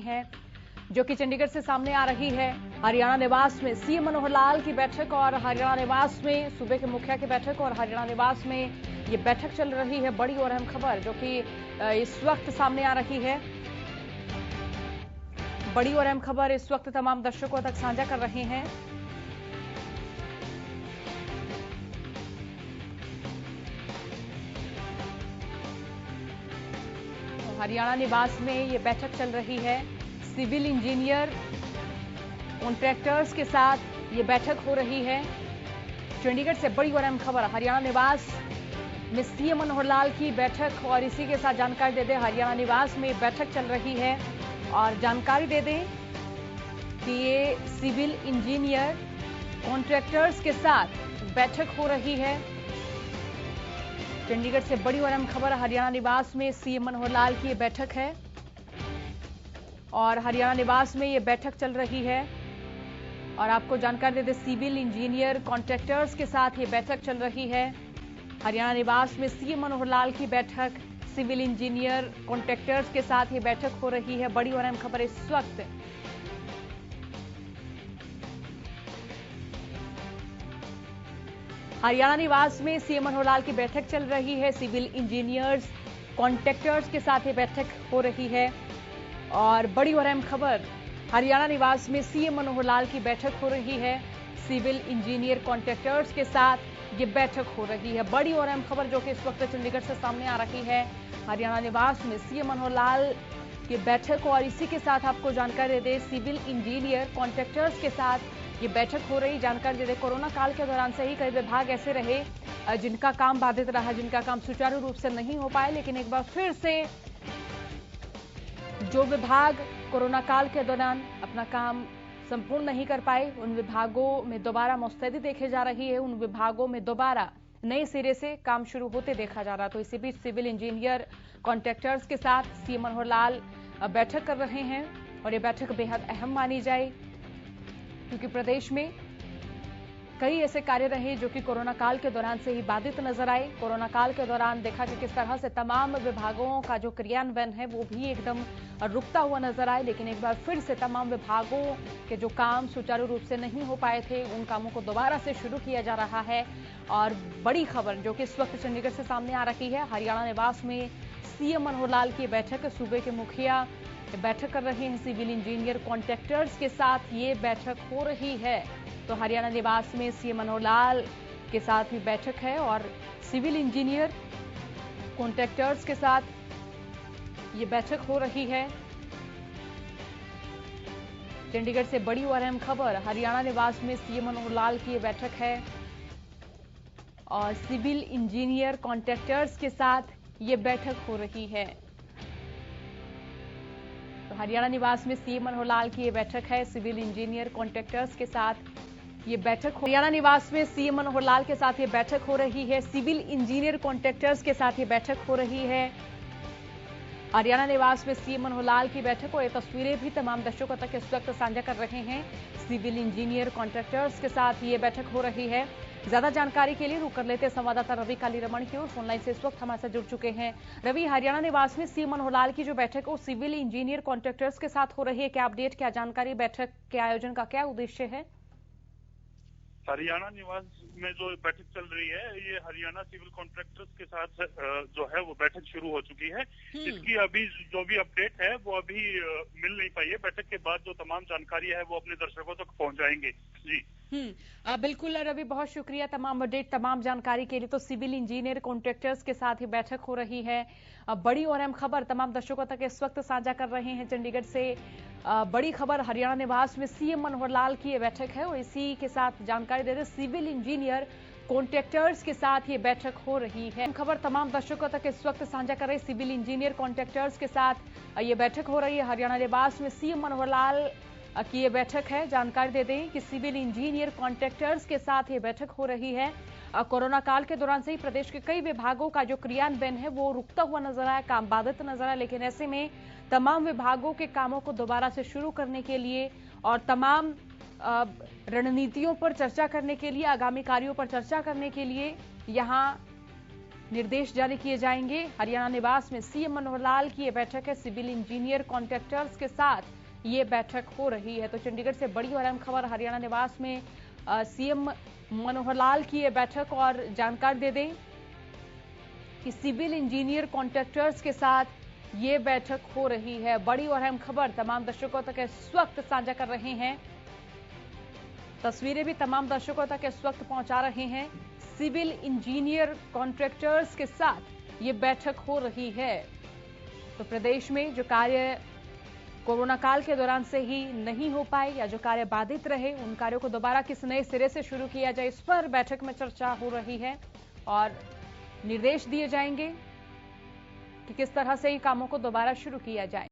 हैं, जो कि चंडीगढ़ से सामने आ रही है। हरियाणा निवास में सीएम मनोहर लाल की बैठक और हरियाणा निवास में सूबे के मुखिया की बैठक और हरियाणा निवास में ये बैठक चल रही है। बड़ी और अहम खबर जो कि इस वक्त सामने आ रही है, बड़ी और अहम खबर इस वक्त तमाम दर्शकों तक साझा कर रहे हैं। हरियाणा निवास में ये बैठक चल रही है। सिविल इंजीनियर कॉन्ट्रैक्टर्स के साथ ये बैठक हो रही है। चंडीगढ़ से बड़ी और अहम खबर, हरियाणा निवास में सीएम मनोहर लाल की बैठक और इसी के साथ जानकारी दे दें, हरियाणा निवास में बैठक चल रही है और जानकारी दे दें कि ये सिविल इंजीनियर कॉन्ट्रैक्टर्स के साथ बैठक हो रही है। चंडीगढ़ से बड़ी और अहम खबर, हरियाणा निवास में सीएम मनोहर लाल की बैठक है और हरियाणा निवास में ये बैठक चल रही है। और आपको जानकारी दे दें, सिविल इंजीनियर कॉन्ट्रैक्टर्स के साथ ये बैठक चल रही है। हरियाणा निवास में सीएम मनोहर लाल की बैठक, सिविल इंजीनियर कॉन्ट्रैक्टर्स के साथ ये बैठक हो रही है। बड़ी और अहम खबर इस वक्त हरियाणा निवास में सीएम मनोहर लाल की बैठक चल रही है। सिविल इंजीनियर्स कॉन्ट्रैक्टर्स के साथ ये बैठक हो रही है। और बड़ी और अहम खबर, हरियाणा निवास में सीएम मनोहर लाल की बैठक हो रही है। सिविल इंजीनियर कॉन्ट्रैक्टर्स के साथ ये बैठक हो रही है। बड़ी और अहम खबर जो कि इस वक्त चंडीगढ़ से सामने आ रही है, हरियाणा निवास में सीएम मनोहर लाल की बैठक और इसी के साथ आपको जानकारी दे दें, सिविल इंजीनियर कॉन्ट्रैक्टर्स के साथ ये बैठक हो रही। जानकारी दे दें, कोरोना काल के दौरान से ही कई विभाग ऐसे रहे जिनका काम बाधित रहा, जिनका काम सुचारू रूप से नहीं हो पाए, लेकिन एक बार फिर से जो विभाग कोरोना काल के दौरान अपना काम संपूर्ण नहीं कर पाए, उन विभागों में दोबारा मुस्तैदी देखी जा रही है। उन विभागों में दोबारा नए सिरे से काम शुरू होते देखा जा रहा। तो इसी बीच सिविल इंजीनियर कॉन्ट्रैक्टर्स के साथ सीएम मनोहर लाल बैठक कर रहे हैं और ये बैठक बेहद अहम मानी जाए, क्योंकि प्रदेश में कई ऐसे कार्य रहे जो कि कोरोना काल के दौरान से ही बाधित नजर आए। कोरोना काल के दौरान देखा कि किस तरह से तमाम विभागों का जो क्रियान्वयन है वो भी एकदम रुकता हुआ नजर आए, लेकिन एक बार फिर से तमाम विभागों के जो काम सुचारू रूप से नहीं हो पाए थे, उन कामों को दोबारा से शुरू किया जा रहा है। और बड़ी खबर जो कि इस वक्त चंडीगढ़ से सामने आ रही है, हरियाणा निवास में सीएम मनोहर लाल की बैठक, सूबे के मुखिया बैठक कर रहे हैं। सिविल इंजीनियर कॉन्ट्रैक्टर्स के साथ ये बैठक हो रही है। तो हरियाणा निवास में सीएम मनोहर लाल के साथ भी बैठक है और सिविल इंजीनियर कॉन्ट्रैक्टर्स के साथ ये बैठक हो रही है। चंडीगढ़ से बड़ी और अहम खबर, हरियाणा निवास में सीएम मनोहर लाल की ये बैठक है और सिविल इंजीनियर कॉन्ट्रैक्टर्स के साथ ये बैठक हो रही है। तो हरियाणा निवास में सीएम मनोहर लाल की ये बैठक है, सिविल इंजीनियर कॉन्ट्रैक्टर्स के साथ ये बैठक हरियाणा निवास में सीएम मनोहर लाल के साथ ये बैठक हो रही है। सिविल इंजीनियर कॉन्ट्रैक्टर्स के साथ ये बैठक हो रही है। हरियाणा निवास में सीएम मनोहर लाल की बैठक और ये तस्वीरें भी तमाम दर्शकों तक इस वक्त साझा कर रहे हैं। सिविल इंजीनियर कॉन्ट्रैक्टर्स के साथ ये बैठक हो रही है। ज्यादा जानकारी के लिए रुक कर लेते संवाददाता रवि कालीरमण की ओर, फोनलाइन से इस वक्त हमारे साथ जुड़ चुके हैं। रवि, हरियाणा निवास में सीएम मनोहर लाल की जो बैठक है सिविल इंजीनियर कॉन्ट्रैक्टर्स के साथ हो रही है, क्या अपडेट, क्या जानकारी, बैठक के आयोजन का क्या उद्देश्य है? हरियाणा निवास में जो बैठक चल रही है, ये हरियाणा सिविल कॉन्ट्रैक्टर्स के साथ जो है वो बैठक शुरू हो चुकी है। इसकी अभी जो भी अपडेट है वो अभी मिल नहीं पाई है। बैठक के बाद जो तमाम जानकारी है वो अपने दर्शकों तक पहुंच जाएंगे। जी बिल्कुल रवि, बहुत शुक्रिया तमाम अपडेट, तमाम जानकारी के लिए। तो सिविल इंजीनियर कॉन्ट्रैक्टर्स के साथ ही बैठक हो रही है। बड़ी और अहम खबर तमाम दर्शकों तक इस वक्त साझा कर रहे हैं चंडीगढ़ से। बड़ी खबर, हरियाणा निवास में सीएम मनोहर लाल की ये बैठक है और इसी के साथ जानकारी दे रहे सिविल इंजीनियर कॉन्ट्रैक्टर्स के साथ ये बैठक हो रही है। खबर तमाम दर्शकों तक इस वक्त साझा कर रहे सिविल इंजीनियर कॉन्ट्रैक्टर्स के साथ ये बैठक हो रही है। हरियाणा निवास में सीएम मनोहर लाल की ये बैठक है। जानकारी दे दें कि सिविल इंजीनियर कॉन्ट्रैक्टर्स के साथ ये बैठक हो रही है। कोरोना काल के दौरान से ही प्रदेश के कई विभागों का जो क्रियान्वयन है वो रुकता हुआ नजर आया, काम बाधित नजर आया, लेकिन ऐसे में तमाम विभागों के कामों को दोबारा से शुरू करने के लिए और तमाम रणनीतियों पर चर्चा करने के लिए, आगामी कार्यों पर चर्चा करने के लिए यहाँ निर्देश जारी किए जाएंगे। हरियाणा निवास में सीएम मनोहर लाल की ये बैठक है। सिविल इंजीनियर कॉन्ट्रैक्टर्स के साथ ये बैठक हो रही है। तो चंडीगढ़ से बड़ी और अहम खबर हरियाणा निवास में सीएम मनोहर लाल की ये बैठक, और जानकारी दे दें कि सिविल इंजीनियर कॉन्ट्रैक्टर्स के साथ ये बैठक हो रही है। बड़ी और अहम खबर तमाम दर्शकों तक इस वक्त साझा कर रहे हैं। तस्वीरें भी तमाम दर्शकों तक इस वक्त पहुंचा रहे हैं। सिविल इंजीनियर कॉन्ट्रैक्टर्स के साथ ये बैठक हो रही है। तो प्रदेश में जो कार्य कोरोना काल के दौरान से ही नहीं हो पाए या जो कार्य बाधित रहे, उन कार्यों को दोबारा किस नए सिरे से शुरू किया जाए, इस पर बैठक में चर्चा हो रही है और निर्देश दिए जाएंगे कि किस तरह से इन कामों को दोबारा शुरू किया जाए।